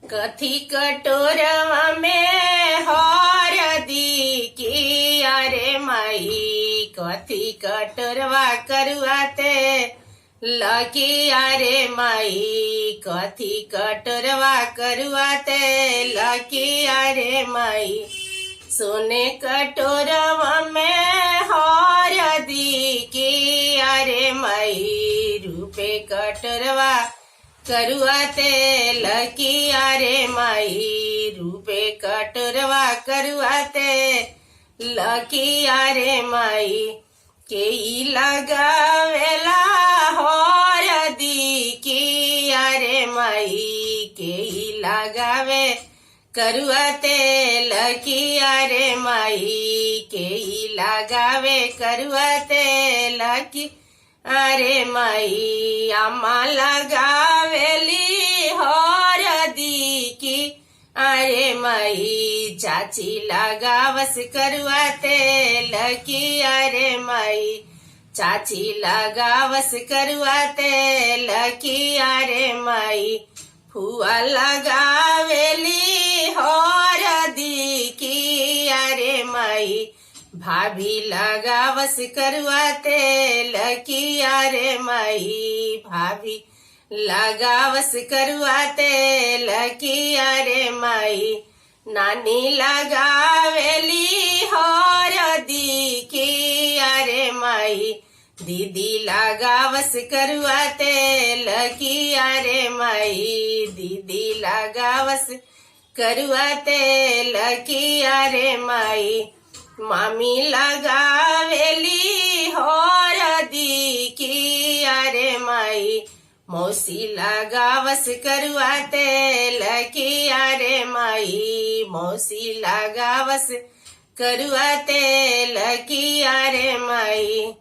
कथी कटोरवा में हरदी की अरे माई, कथी कटोरवा करुआते लकी अरे माई, कथी कटोरवा करुआते लकी अरे माई। सोने कटोरवा में हरदी की अरे माई, रूपे कटोरवा करुआते लकी अरे माई, रूपे कटोरवा करुआते लकी अरे माई। के लगावेला हरदी की अरे माई, के लगावे करुआते लकी अरे माई, के लगावे करुआते लकी अरे माई। अम्मा लगावेली हरदी की अरे माई, चाची लगावस करुआते लकी अरे माई, चाची लगावस करुआते लकी अरे माई। फुआ लगावेली हरदी की अरे माई, भाभी लगावस करुआते लकी अरे माई, भाभी लगावस करुआते लकी अरे माई। नानी लगावेली हरदी की अरे माई, दीदी लगावस करुआते लकी अरे माई, दीदी लगावस करुआते लकी अरे माई। मामी लगावेली हरदी की अरे माई, मौसी लगावस करुआते लकी अरे माई, मौसी लगावस करुआते लकी अरे माई।